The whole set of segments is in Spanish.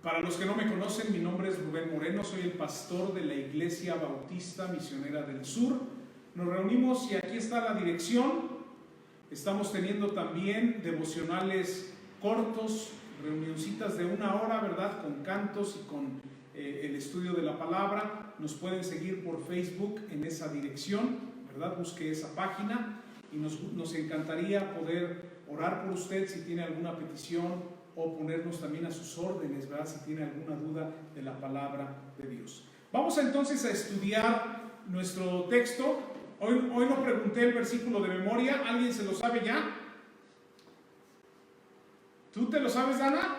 Para los que no me conocen, mi nombre es Rubén Moreno, soy el pastor de la Iglesia Bautista Misionera del Sur. Nos reunimos y aquí está la dirección. Estamos teniendo también devocionales cortos, reunioncitas de 1 hora, ¿verdad? Con cantos y con el estudio de la palabra. Nos pueden seguir por Facebook en esa dirección, ¿verdad? Busque esa página y nos encantaría poder orar por usted si tiene alguna petición o ponernos también a sus órdenes, ¿verdad? Si tiene alguna duda de la palabra de Dios. Vamos entonces a estudiar nuestro texto. Hoy no pregunté el versículo de memoria. ¿Alguien se lo sabe ya? ¿Tú te lo sabes, Dana?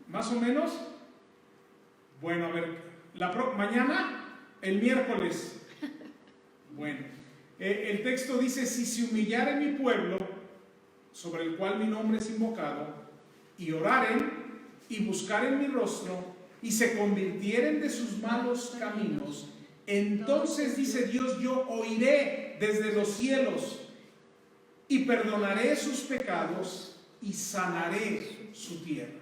¿Más o menos? Bueno, a ver, mañana, el miércoles. Bueno, el texto dice: si se humillare mi pueblo, sobre el cual mi nombre es invocado, y oraren y buscaren mi rostro, y se convirtieren de sus malos caminos, entonces dice Dios, yo oiré desde los cielos y perdonaré sus pecados y sanaré su tierra.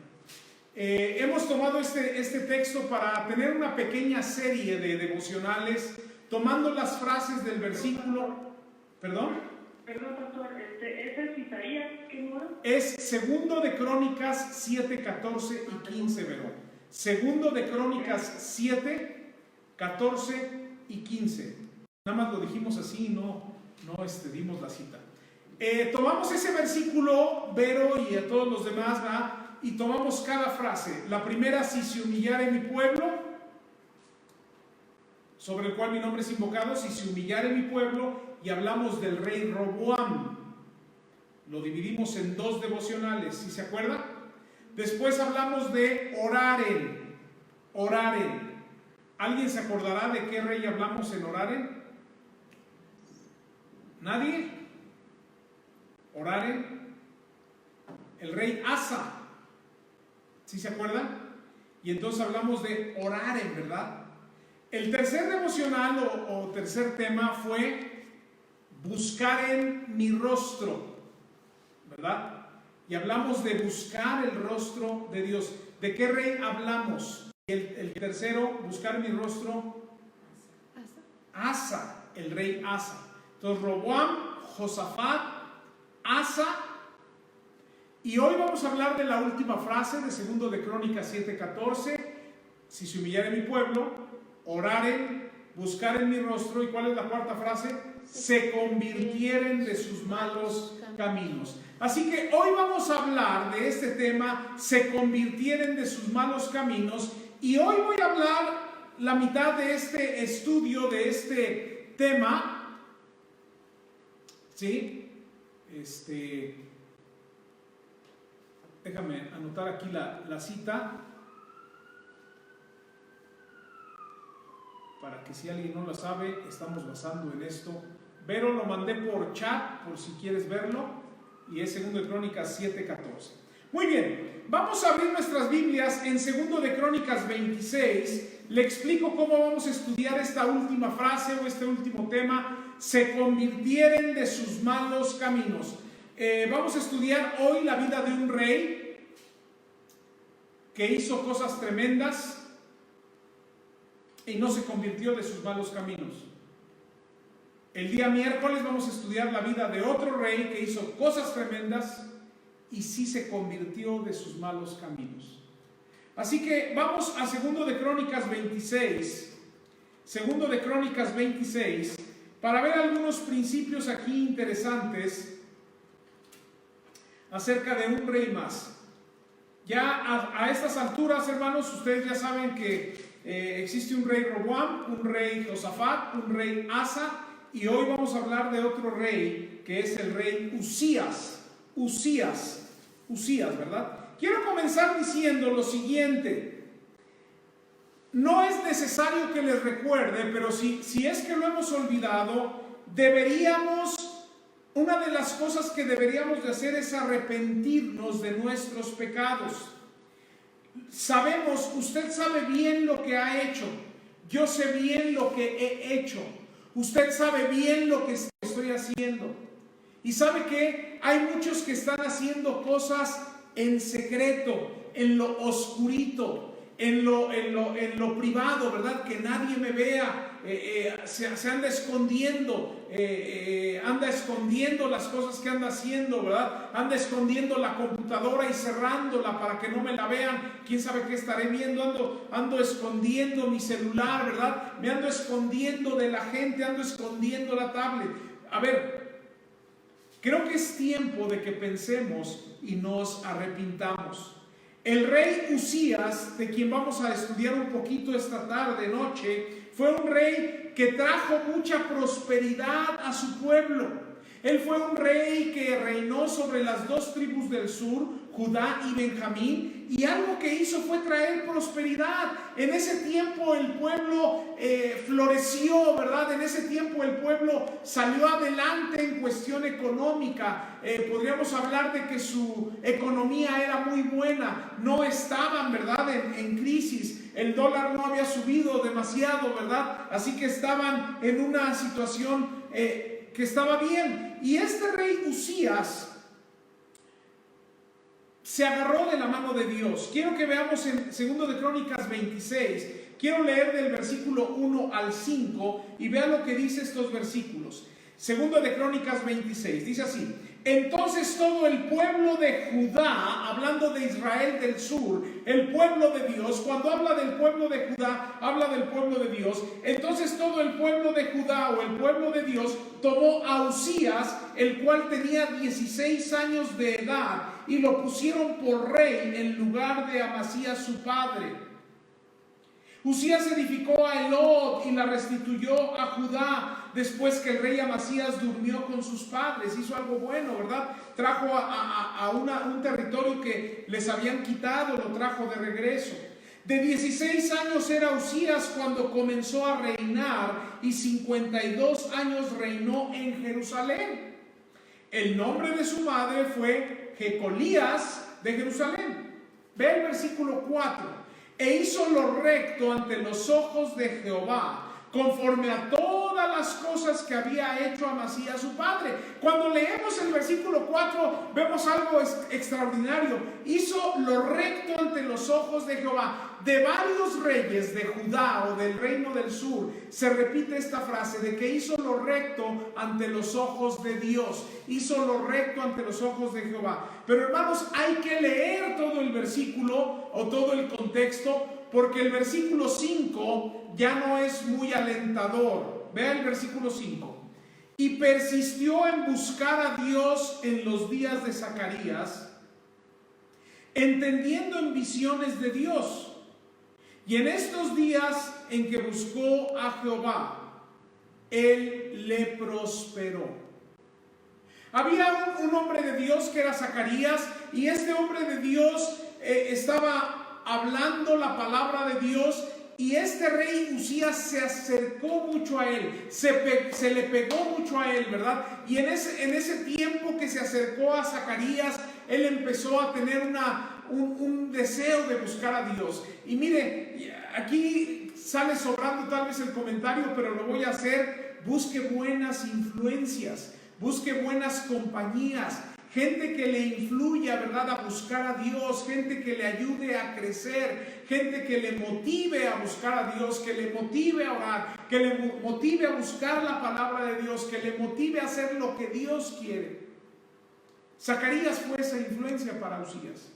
Hemos tomado este texto para tener una pequeña serie de devocionales, tomando las frases del versículo. ¿Perdón? Perdón, pastor, ¿ese es Isaías? ¿Qué número? Es Segundo de Crónicas 7, 14 y 15, ¿verdad? Segundo de Crónicas 7, 14 y 15. Nada más lo dijimos así, no dimos la cita. Tomamos ese versículo, Vero y a todos los demás, ¿verdad? Y tomamos cada frase. La primera: si se humillare mi pueblo, sobre el cual mi nombre es invocado, si se humillare mi pueblo, y hablamos del rey Roboam. Lo dividimos en 2 devocionales, ¿sí se acuerda? Después hablamos de oraren. ¿Alguien se acordará de qué rey hablamos en oraren? ¿Nadie? Oraren. El rey Asa. ¿Sí se acuerdan? Y entonces hablamos de oraren, ¿verdad? El tercer devocional o tercer tema fue buscar en mi rostro, ¿verdad? Y hablamos de buscar el rostro de Dios. ¿De qué rey hablamos? El tercero, buscar en mi rostro, Asa, el rey Asa. Entonces, Roboam, Josafat, Asa. Y hoy vamos a hablar de la última frase de Segundo de Crónicas 7:14. Si se humillare mi pueblo, oraren, buscar en mi rostro. ¿Y cuál es la cuarta frase? Se convirtieren de sus malos caminos. Así que hoy vamos a hablar de este tema: se convirtieren de sus malos caminos. Y hoy voy a hablar la mitad de este estudio, de este tema, ¿sí? Déjame anotar aquí la cita, para que si alguien no la sabe, estamos basando en esto. Pero lo mandé por chat, por si quieres verlo, y es 2 de Crónicas 7:14. Muy bien, vamos a abrir nuestras Biblias en 2 de Crónicas 26. Le explico cómo vamos a estudiar esta última frase o este último tema: se convirtieren de sus malos caminos. Vamos a estudiar hoy la vida de un rey que hizo cosas tremendas y no se convirtió de sus malos caminos. El día miércoles vamos a estudiar la vida de otro rey que hizo cosas tremendas y sí se convirtió de sus malos caminos. Así que vamos a 2 de Crónicas 26. 2 de Crónicas 26, para ver algunos principios aquí interesantes acerca de un rey más. Ya a estas alturas, hermanos, ustedes ya saben que existe un rey Roboam, un rey Josafat, un rey Asa, y hoy vamos a hablar de otro rey que es el rey Usías, ¿verdad? Quiero comenzar diciendo lo siguiente: no es necesario que les recuerde, pero si es que lo hemos olvidado, una de las cosas que deberíamos de hacer es arrepentirnos de nuestros pecados. Sabemos, usted sabe bien lo que ha hecho, Yo sé bien lo que he hecho. Usted sabe bien lo que estoy haciendo. Y sabe que hay muchos que están haciendo cosas en secreto, en lo oscurito, en lo privado, ¿verdad? Que nadie me vea. Se anda escondiendo, anda escondiendo las cosas que anda haciendo, ¿verdad? Anda escondiendo la computadora y cerrándola para que no me la vean. Quién sabe qué estaré viendo. Ando escondiendo mi celular, ¿verdad? Me ando escondiendo de la gente, ando escondiendo la tablet. A ver, creo que es tiempo de que pensemos y nos arrepintamos. El rey Usías, de quien vamos a estudiar un poquito esta tarde, noche, fue un rey que trajo mucha prosperidad a su pueblo. Él fue un rey que reinó sobre las dos tribus del sur, Judá y Benjamín, y algo que hizo fue traer prosperidad. En ese tiempo el pueblo floreció, ¿verdad? En ese tiempo el pueblo salió adelante en cuestión económica. Podríamos hablar de que su economía era muy buena, no estaban, ¿verdad?, en crisis. El dólar no había subido demasiado, ¿verdad? Así que estaban en una situación que estaba bien. Y este rey Usías se agarró de la mano de Dios. Quiero que veamos en 2 de Crónicas 26. Quiero leer del versículo 1 al 5 y vea lo que dice estos versículos. 2 de Crónicas 26. Dice así: entonces todo el pueblo de Judá, hablando de Israel del sur, el pueblo de Dios, cuando habla del pueblo de Judá, habla del pueblo de Dios. Entonces todo el pueblo de Judá o el pueblo de Dios tomó a Usías, el cual tenía 16 años de edad, y lo pusieron por rey en lugar de Amasías su padre. Usías edificó a Elot y la restituyó a Judá después que el rey Amasías durmió con sus padres. Hizo algo bueno, ¿verdad? Trajo a un territorio que les habían quitado, lo trajo de regreso. De 16 años era Usías cuando comenzó a reinar, y 52 años reinó en Jerusalén. El nombre de su madre fue Jecolías de Jerusalén. Ve el versículo 4. E hizo lo recto ante los ojos de Jehová, conforme a todas las cosas que había hecho Amasías su padre. Cuando leemos el versículo 4, vemos algo extraordinario. Hizo lo recto ante los ojos de Jehová. De varios reyes de Judá o del reino del sur se repite esta frase de que hizo lo recto ante los ojos de Dios. Hizo lo recto ante los ojos de Jehová. Pero hermanos, hay que leer todo el versículo o todo el contexto, porque el versículo 5 ya no es muy alentador. Vea el versículo 5. Y persistió en buscar a Dios en los días de Zacarías, entendiendo en visiones de Dios. Y en estos días en que buscó a Jehová, él le prosperó. Había un hombre de Dios que era Zacarías, y este hombre de Dios estaba hablando la palabra de Dios, y este rey Usías se acercó mucho a él, se le pegó mucho a él, ¿verdad? Y en ese tiempo que se acercó a Zacarías, él empezó a tener un deseo de buscar a Dios. Y mire, aquí sale sobrando tal vez el comentario, pero lo voy a hacer. Busque buenas influencias, busque buenas compañías, gente que le influya, ¿verdad?, a buscar a Dios, gente que le ayude a crecer, gente que le motive a buscar a Dios, que le motive a orar, que le motive a buscar la palabra de Dios, que le motive a hacer lo que Dios quiere. Zacarías fue esa influencia para Usías.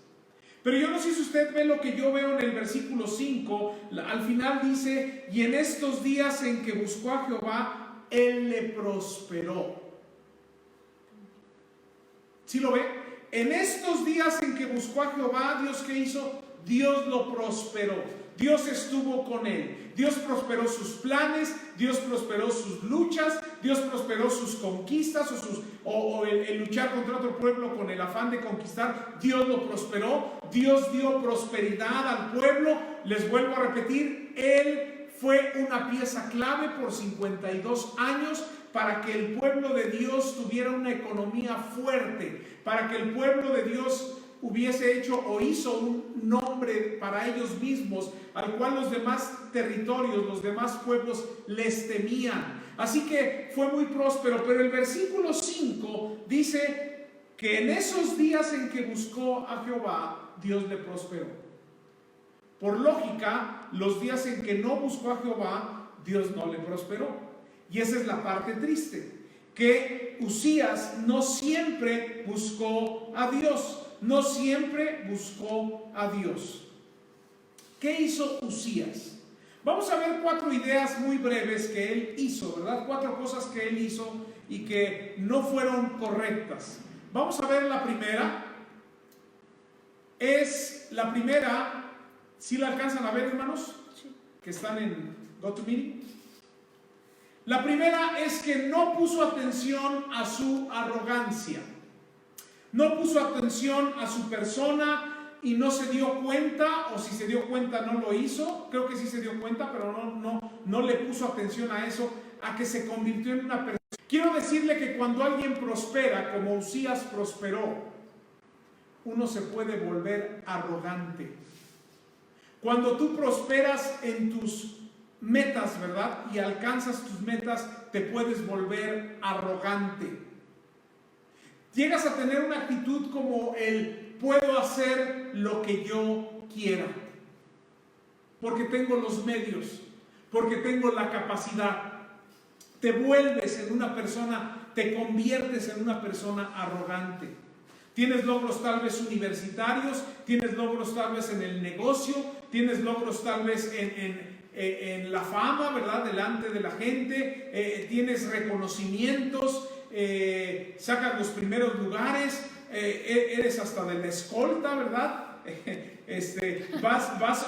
Pero yo no sé si usted ve lo que yo veo en el versículo 5. Al final dice: y en estos días en que buscó a Jehová, él le prosperó. ¿Sí lo ve? En estos días en que buscó a Jehová, ¿Dios qué hizo? Dios lo prosperó. Dios estuvo con él. Dios prosperó sus planes, Dios prosperó sus luchas, Dios prosperó sus conquistas o el luchar contra otro pueblo con el afán de conquistar. Dios lo prosperó. Dios dio prosperidad al pueblo. Les vuelvo a repetir, él fue una pieza clave por 52 años para que el pueblo de Dios tuviera una economía fuerte, para que el pueblo de Dios hubiese hecho o hizo un nombre para ellos mismos, al cual los demás territorios, los demás pueblos les temían. Así que fue muy próspero, pero el versículo 5 dice que en esos días en que buscó a Jehová, Dios le prosperó. Por lógica, los días en que no buscó a Jehová, Dios no le prosperó. Y esa es la parte triste, que Uzías no siempre buscó a Dios, no siempre buscó a Dios. ¿Qué hizo Uzías? Vamos a ver 4 ideas muy breves que él hizo, ¿verdad? 4 cosas que él hizo y que no fueron correctas. Vamos a ver la primera. ¿Sí la alcanzan a ver, hermanos? Sí. Que están en GoToMeeting. La primera es que no puso atención a su arrogancia. No puso atención a su persona y no se dio cuenta, o si se dio cuenta no lo hizo. Creo que sí se dio cuenta, pero no le puso atención a eso, a que se convirtió en una persona. Quiero decirle que cuando alguien prospera, como Uzías prosperó, uno se puede volver arrogante. Cuando tú prosperas en tus metas, ¿verdad? Y alcanzas tus metas, te puedes volver arrogante. Llegas a tener una actitud como el puedo hacer lo que yo quiera, porque tengo los medios, porque tengo la capacidad. Te vuelves en una persona, te conviertes en una persona arrogante. Tienes logros tal vez universitarios, tienes logros tal vez en el negocio, tienes logros tal vez en la fama, ¿verdad? Delante de la gente, tienes reconocimientos, sacas los primeros lugares, eres hasta de la escolta, ¿verdad? Vas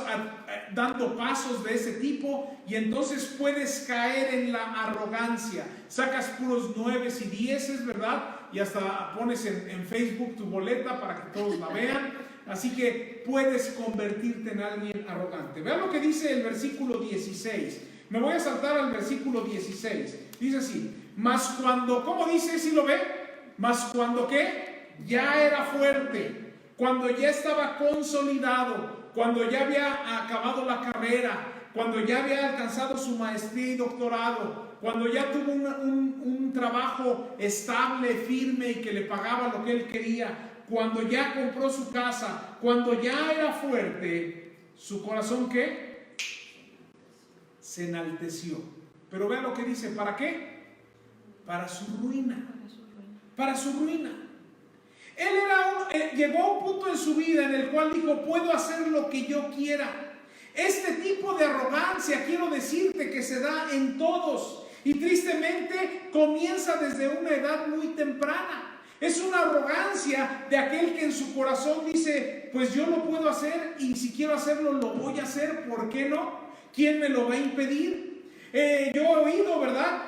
dando pasos de ese tipo y entonces puedes caer en la arrogancia. Sacas puros 9 y 10, ¿verdad? Y hasta pones en Facebook tu boleta para que todos la vean. Así que puedes convertirte en alguien arrogante. Vean lo que dice el versículo 16. Me voy a saltar al versículo 16. Dice así: mas cuando, ¿cómo dice? ¿Sí lo ve? Mas cuando, ¿qué? Ya era fuerte, cuando ya estaba consolidado, cuando ya había acabado la carrera, cuando ya había alcanzado su maestría y doctorado, cuando ya tuvo un trabajo estable, firme y que le pagaba lo que él quería, cuando ya compró su casa, cuando ya era fuerte, su corazón, ¿qué? Se enalteció. Pero vean lo que dice, ¿para qué? Para su ruina. Para su ruina. Él llegó a un punto en su vida en el cual dijo, puedo hacer lo que yo quiera. Este tipo de arrogancia, quiero decirte que se da en todos y tristemente comienza desde una edad muy temprana. Es una arrogancia de aquel que en su corazón dice, pues yo lo puedo hacer y si quiero hacerlo lo voy a hacer, ¿por qué no? ¿Quién me lo va a impedir? Yo he oído, ¿verdad?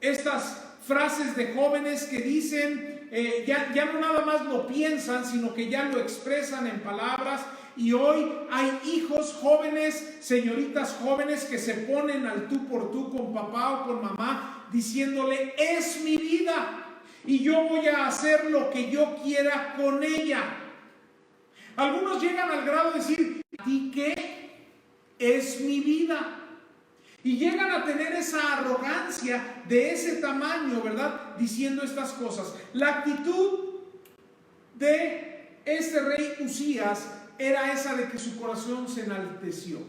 Estas frases de jóvenes que dicen, ya no nada más lo piensan, sino que ya lo expresan en palabras. Y hoy hay hijos jóvenes, señoritas jóvenes que se ponen al tú por tú con papá o con mamá diciéndole, es mi vida y yo voy a hacer lo que yo quiera con ella. Algunos llegan al grado de decir, ¿a ti qué? Es mi vida. Y llegan a tener esa arrogancia de ese tamaño, ¿verdad? Diciendo estas cosas. La actitud de este rey Uzías era esa de que su corazón se enalteció.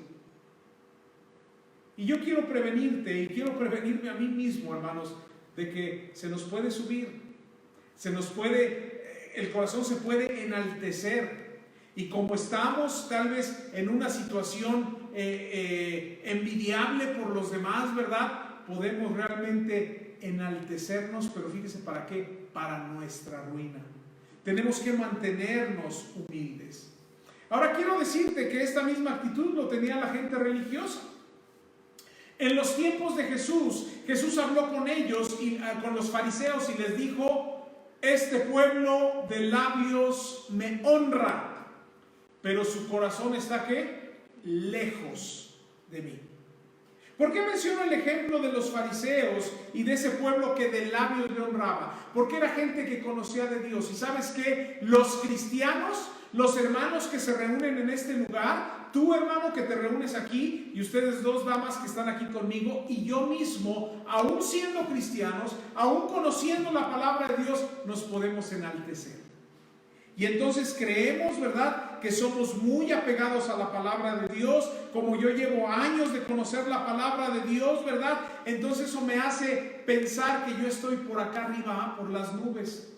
Y yo quiero prevenirte y quiero prevenirme a mí mismo, hermanos, de que se nos puede subir, el corazón se puede enaltecer. Y como estamos tal vez en una situación envidiable por los demás, ¿verdad? Podemos realmente enaltecernos, pero fíjese para qué, para nuestra ruina. Tenemos que mantenernos humildes. Ahora quiero decirte que esta misma actitud lo tenía la gente religiosa. En los tiempos de Jesús, Jesús habló con ellos, con los fariseos y les dijo, este pueblo de labios me honra, pero su corazón está ¿qué? Lejos de mí. ¿Por qué menciono el ejemplo de los fariseos y de ese pueblo que de labios le honraba? Porque era gente que conocía de Dios. Y ¿sabes qué? Los cristianos los hermanos que se reúnen en este lugar, tú hermano que te reúnes aquí y ustedes dos damas que están aquí conmigo y yo mismo, aún siendo cristianos, aún conociendo la palabra de Dios, nos podemos enaltecer. Y entonces creemos, ¿verdad?, que somos muy apegados a la palabra de Dios. Como yo llevo años de conocer la palabra de Dios, ¿verdad?, entonces eso me hace pensar que yo estoy por acá arriba, por las nubes.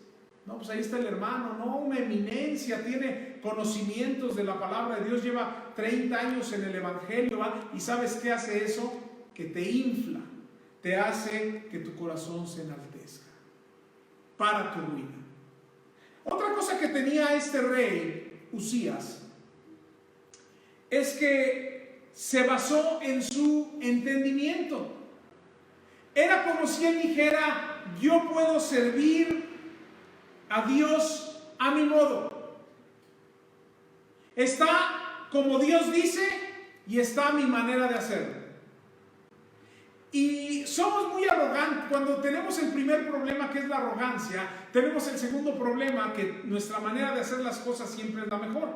No, pues ahí está el hermano, no, una eminencia, tiene conocimientos de la palabra de Dios, lleva 30 años en el evangelio, ¿va? Y ¿sabes qué hace eso? Que te infla, te hace que tu corazón se enaltezca para tu ruina. Otra cosa que tenía este rey, Usías, es que se basó en su entendimiento. Era como si él dijera, yo puedo servir a Dios a mi modo. Está como Dios dice y está a mi manera de hacerlo. Y somos muy arrogantes. Cuando tenemos el primer problema, que es la arrogancia, tenemos el segundo problema, que nuestra manera de hacer las cosas siempre es la mejor.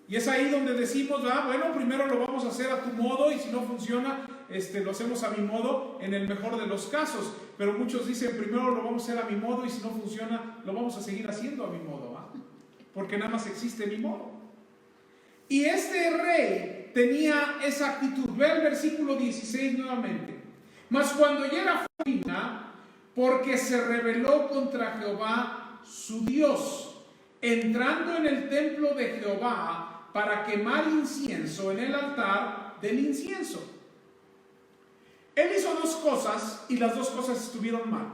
Y es ahí donde decimos, bueno, primero lo vamos a hacer a tu modo y si no funciona, lo hacemos a mi modo en el mejor de los casos. Pero muchos dicen, primero lo vamos a hacer a mi modo y si no funciona, lo vamos a seguir haciendo a mi modo, ¿va? Porque nada más existe mi modo. Y este rey tenía esa actitud. Ve el versículo 16 nuevamente. Mas cuando ya era ruina, porque se rebeló contra Jehová su Dios, entrando en el templo de Jehová para quemar incienso en el altar del incienso. Él hizo dos cosas y las dos cosas estuvieron mal.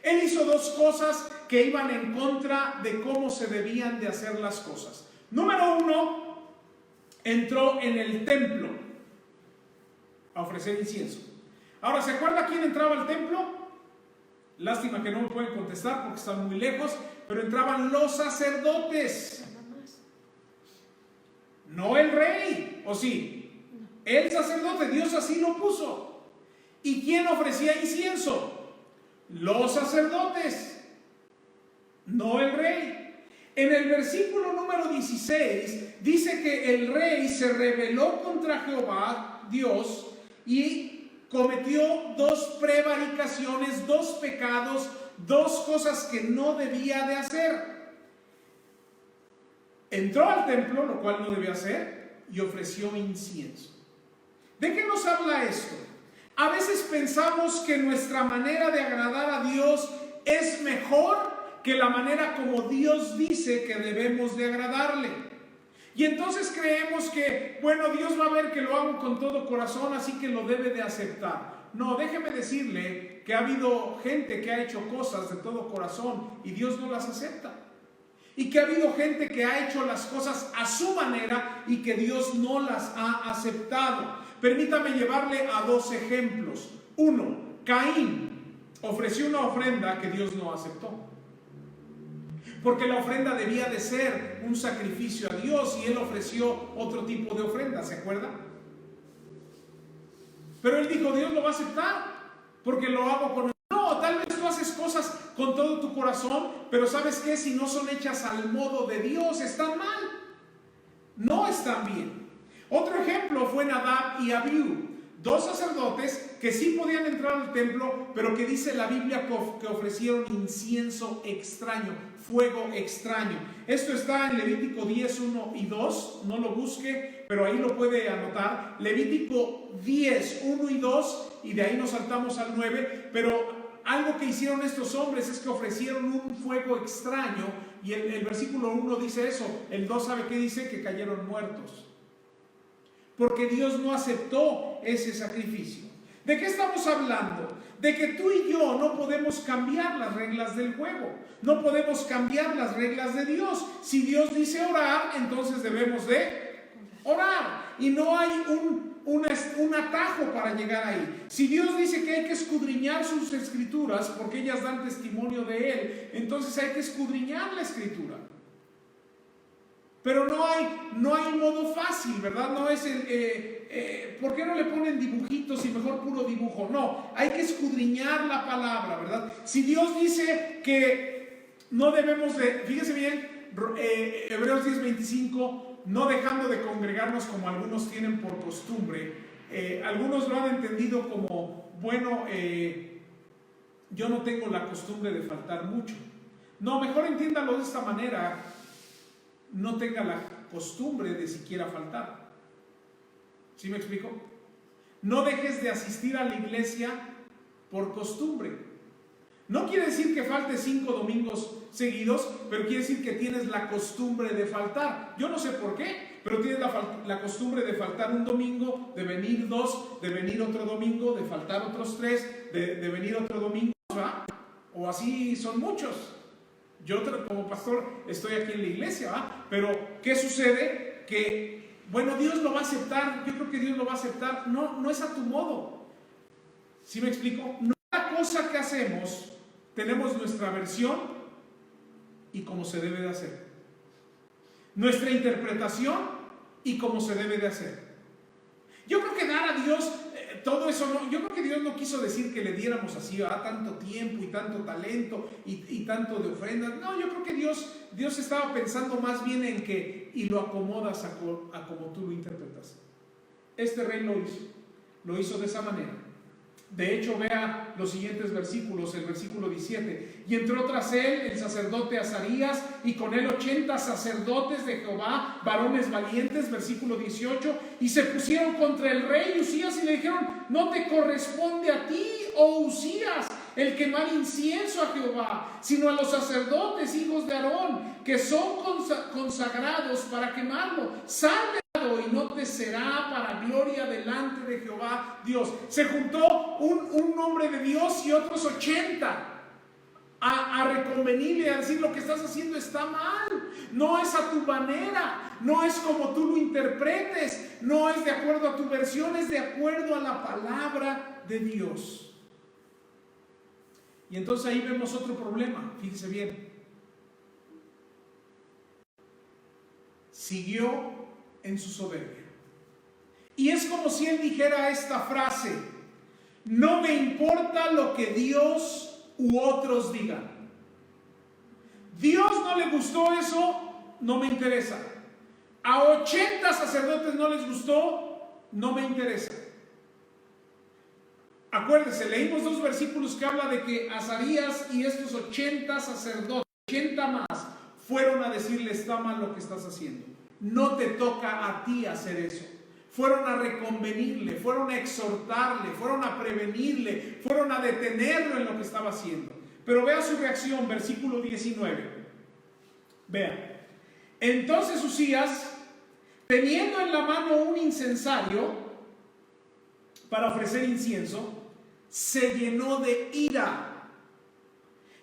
Él hizo dos cosas que iban en contra de cómo se debían de hacer las cosas. Número uno, entró en el templo a ofrecer incienso. Ahora, ¿se acuerda quién entraba al templo? Lástima que no me pueden contestar porque están muy lejos, pero entraban los sacerdotes. No el rey, ¿o sí? El sacerdote, Dios así lo puso. ¿Y quién ofrecía incienso? Los sacerdotes, no el rey. En el versículo número 16 dice que el rey se rebeló contra Jehová, Dios, y cometió dos prevaricaciones, dos pecados, dos cosas que no debía de hacer. Entró al templo, lo cual no debía hacer, y ofreció incienso. ¿De qué nos habla esto? A veces pensamos que nuestra manera de agradar a Dios es mejor que la manera como Dios dice que debemos de agradarle. Y entonces creemos que, bueno, Dios va a ver que lo hago con todo corazón, así que lo debe de aceptar. No, déjeme decirle que ha habido gente que ha hecho cosas de todo corazón y Dios no las acepta. Y que ha habido gente que ha hecho las cosas a su manera y que Dios no las ha aceptado. Permítame llevarle a dos ejemplos. Uno, Caín ofreció una ofrenda que Dios no aceptó. Porque la ofrenda debía de ser un sacrificio a Dios y él ofreció otro tipo de ofrenda, ¿se acuerda? Pero él dijo, Dios lo va a aceptar porque lo hago con... No, tal vez tú haces cosas con todo tu corazón, pero ¿sabes qué? Si no son hechas al modo de Dios, están mal. No están bien. Otro ejemplo fue Nadab y Abiú, dos sacerdotes que sí podían entrar al templo, pero que dice la Biblia que ofrecieron incienso extraño, fuego extraño. Esto está en Levítico 10, 1 y 2, no lo busque, pero ahí lo puede anotar. Levítico 10, 1 y 2, y de ahí nos saltamos al 9, pero algo que hicieron estos hombres es que ofrecieron un fuego extraño, y el versículo 1 dice eso, el 2 ¿sabe qué dice? Que cayeron muertos. Porque Dios no aceptó ese sacrificio. ¿De qué estamos hablando? De que tú y yo no podemos cambiar las reglas del juego. No podemos cambiar las reglas de Dios. Si Dios dice orar, entonces debemos de orar. Y no hay un atajo para llegar ahí. Si Dios dice que hay que escudriñar sus escrituras, porque ellas dan testimonio de Él, entonces hay que escudriñar la escritura. Pero no hay modo fácil, ¿verdad? No es ¿por qué no le ponen dibujitos y mejor puro dibujo? No, hay que escudriñar la palabra, ¿verdad? Si Dios dice que no debemos de, fíjese bien, Hebreos 10:25, no dejando de congregarnos como algunos tienen por costumbre. Algunos lo han entendido como, bueno, yo no tengo la costumbre de faltar mucho. No, mejor entiéndalo de esta manera, no tenga la costumbre de siquiera faltar. ¿Sí me explico? No dejes de asistir a la iglesia por costumbre. No quiere decir que faltes 5 domingos seguidos, pero quiere decir que tienes la costumbre de faltar. Yo no sé por qué, pero tienes la costumbre de faltar un domingo, de venir 2, de venir otro domingo, de faltar otros 3, de venir otro domingo, ¿va? O así son muchos. Yo como pastor estoy aquí en la iglesia, ¿va? Pero ¿qué sucede? Que, bueno, Dios lo va a aceptar. Yo creo que Dios lo va a aceptar. No es a tu modo. ¿Sí me explico? No es la cosa que hacemos. Tenemos nuestra versión y cómo se debe de hacer. Nuestra interpretación y cómo se debe de hacer. Yo creo que dar a Dios todo eso, no, yo creo que Dios no quiso decir que le diéramos así, tanto tiempo y tanto talento y tanto de ofrendas. No, yo creo que Dios estaba pensando más bien en que, y lo acomodas a como tú lo interpretas. Este rey lo hizo de esa manera. De hecho, vea los siguientes versículos, el versículo 17. Y entró tras él el sacerdote Azarías, y con él 80 sacerdotes de Jehová, varones valientes, versículo 18, y se pusieron contra el rey Usías y le dijeron: no te corresponde a ti, oh Usías, el quemar incienso a Jehová, sino a los sacerdotes, hijos de Aarón, que son consagrados para quemarlo. Sal y no te será para gloria delante de Jehová Dios. Se juntó un hombre de Dios y otros 80 a reconvenirle, a decir: lo que estás haciendo está mal, no es a tu manera, no es como tú lo interpretes, no es de acuerdo a tu versión, es de acuerdo a la palabra de Dios. Y entonces ahí vemos otro problema, fíjense bien. Siguió en su soberbia. Y es como si él dijera esta frase: no me importa lo que Dios u otros digan. Dios no le gustó eso, no me interesa. A 80 sacerdotes no les gustó, no me interesa. Acuérdense, leímos 2 versículos que habla de que Azarías y estos 80 sacerdotes, 80 más, fueron a decirle: está mal lo que estás haciendo. No te toca a ti hacer eso. Fueron a reconvenirle, fueron a exhortarle, fueron a prevenirle, fueron a detenerlo en lo que estaba haciendo. Pero vea su reacción, versículo 19. Vea. Entonces Usías, teniendo en la mano un incensario para ofrecer incienso, se llenó de ira.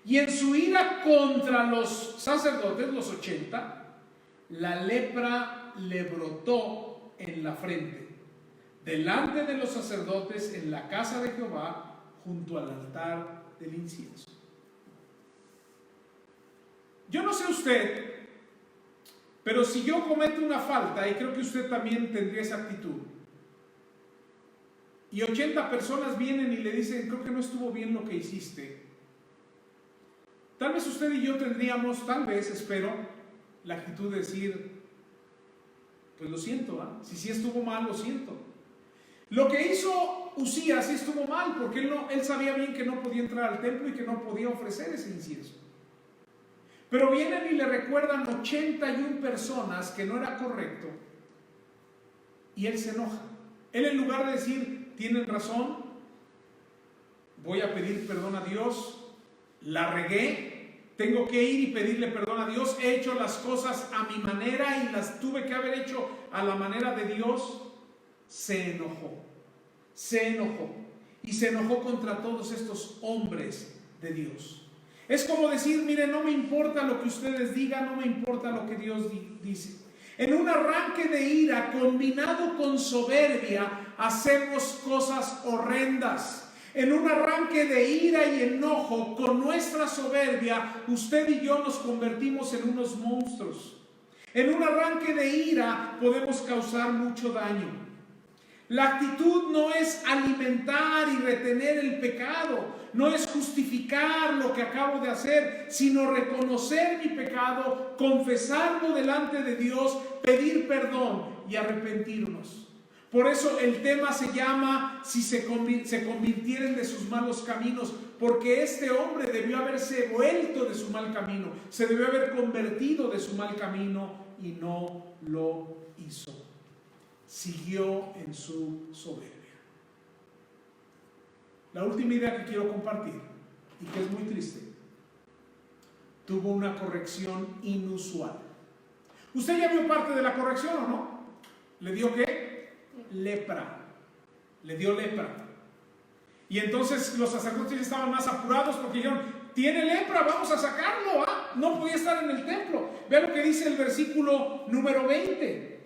Y en su ira contra los sacerdotes, los 80, la lepra le brotó en la frente, delante de los sacerdotes en la casa de Jehová, junto al altar del incienso. Yo no sé usted, pero si yo cometo una falta, y creo que usted también tendría esa actitud, y 80 personas vienen y le dicen: creo que no estuvo bien lo que hiciste, tal vez usted y yo tendríamos, tal vez, espero, la actitud de decir: pues lo siento, si sí estuvo mal, lo siento. Lo que hizo Usías sí estuvo mal, porque él sabía bien que no podía entrar al templo y que no podía ofrecer ese incienso. Pero vienen y le recuerdan 81 personas que no era correcto, y él se enoja. Él, en lugar de decir: tienen razón, voy a pedir perdón a Dios, la regué, tengo que ir y pedirle perdón a Dios, he hecho las cosas a mi manera y las tuve que haber hecho a la manera de Dios, se enojó y se enojó contra todos estos hombres de Dios. Es como decir: mire, no me importa lo que ustedes digan, no me importa lo que Dios dice. En un arranque de ira combinado con soberbia, hacemos cosas horrendas. En un arranque de ira y enojo, con nuestra soberbia, usted y yo nos convertimos en unos monstruos. En un arranque de ira podemos causar mucho daño. La actitud no es alimentar y retener el pecado, no es justificar lo que acabo de hacer, sino reconocer mi pecado, confesarlo delante de Dios, pedir perdón y arrepentirnos. Por eso el tema se llama si se convirtieren de sus malos caminos, porque este hombre debió haberse vuelto de su mal camino, se debió haber convertido de su mal camino y no lo hizo. Siguió en su soberbia. La última idea que quiero compartir, y que es muy triste, tuvo una corrección inusual. ¿Usted ya vio parte de la corrección o no? ¿Le dio qué? Lepra. Le dio lepra. Y entonces los sacerdotes estaban más apurados porque dijeron, tiene lepra, vamos a sacarlo. No podía estar en el templo. Vea lo que dice el versículo número 20.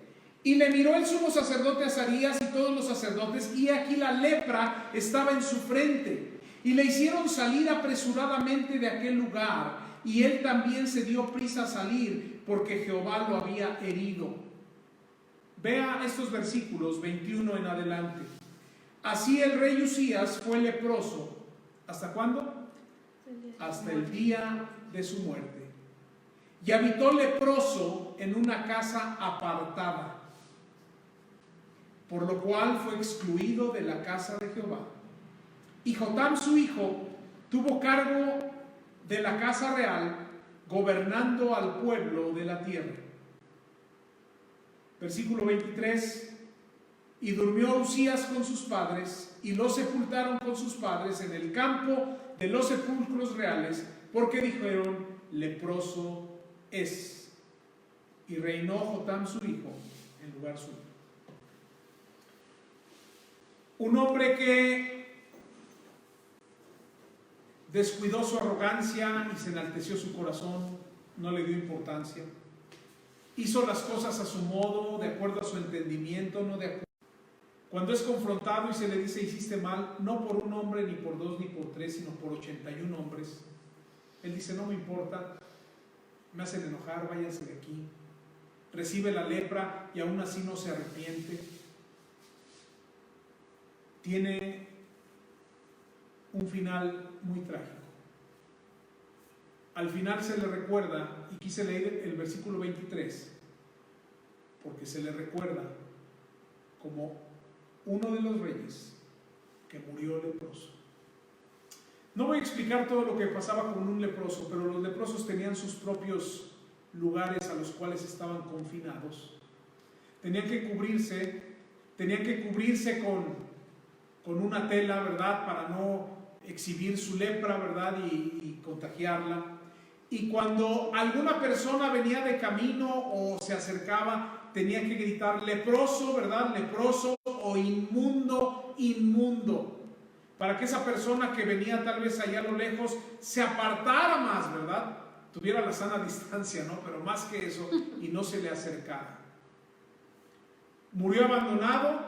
Y le miró el sumo sacerdote Azarías y todos los sacerdotes, y aquí la lepra estaba en su frente. Y le hicieron salir apresuradamente de aquel lugar, y él también se dio prisa a salir, porque Jehová lo había herido. Vea estos versículos 21 en adelante. Así el rey Usías fue leproso. ¿Hasta cuándo? Hasta el día de su muerte. Y habitó leproso en una casa apartada, por lo cual fue excluido de la casa de Jehová. Y Jotam su hijo tuvo cargo de la casa real, gobernando al pueblo de la tierra. Versículo 23. Y durmió Usías con sus padres, y lo sepultaron con sus padres en el campo de los sepulcros reales, porque dijeron, leproso es. Y reinó Jotam su hijo en lugar suyo. Un hombre que descuidó su arrogancia y se enalteció su corazón, no le dio importancia. Hizo las cosas a su modo, de acuerdo a su entendimiento, no de acuerdo. Cuando es confrontado y se le dice hiciste mal, no por un hombre, ni por dos, ni por tres, sino por 81 hombres, él dice no me importa, me hacen enojar, váyanse de aquí. Recibe la lepra y aún así no se arrepiente. Tiene un final muy trágico. Al final se le recuerda, y quise leer el versículo 23, porque se le recuerda como uno de los reyes que murió leproso. No voy a explicar todo lo que pasaba con un leproso, pero los leprosos tenían sus propios lugares a los cuales estaban confinados. Tenían que cubrirse con una tela, ¿verdad? Para no exhibir su lepra, ¿verdad? Y contagiarla. Y cuando alguna persona venía de camino o se acercaba, tenía que gritar leproso, ¿verdad? Leproso o inmundo, inmundo. Para que esa persona que venía tal vez allá a lo lejos se apartara más, ¿verdad? Tuviera la sana distancia, ¿no? Pero más que eso, y no se le acercara. Murió abandonado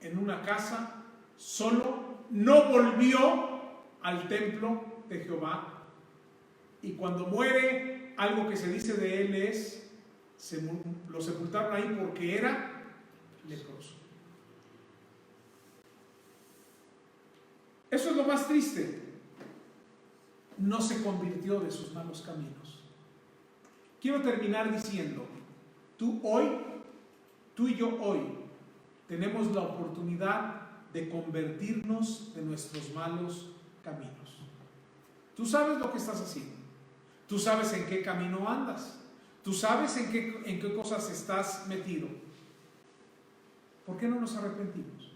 en una casa, solo, no volvió al templo de Jehová. Y cuando muere, algo que se dice de él es, lo sepultaron ahí porque era leproso. Eso es lo más triste. No se convirtió de sus malos caminos. Quiero terminar diciendo, tú y yo hoy, tenemos la oportunidad de convertirnos de nuestros malos caminos. Tú sabes lo que estás haciendo. Tú sabes en qué camino andas. Tú sabes en qué cosas estás metido. ¿Por qué no nos arrepentimos?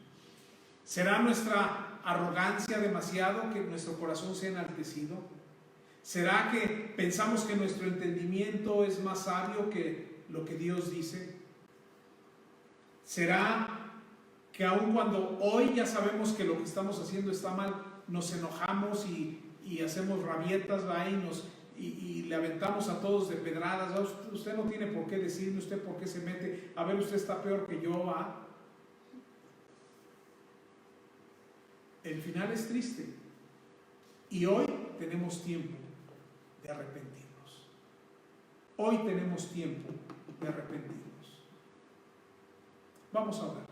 ¿Será nuestra arrogancia demasiado que nuestro corazón sea enaltecido? ¿Será que pensamos que nuestro entendimiento es más sabio que lo que Dios dice? ¿Será que aun cuando hoy ya sabemos que lo que estamos haciendo está mal, nos enojamos y hacemos rabietas, ¿verdad? Y le aventamos a todos de pedradas? Usted no tiene por qué decirme, usted por qué se mete, a ver, usted está peor que yo, ¿va? El final es triste y hoy tenemos tiempo de arrepentirnos. Hoy tenemos tiempo de arrepentirnos. Vamos a orar.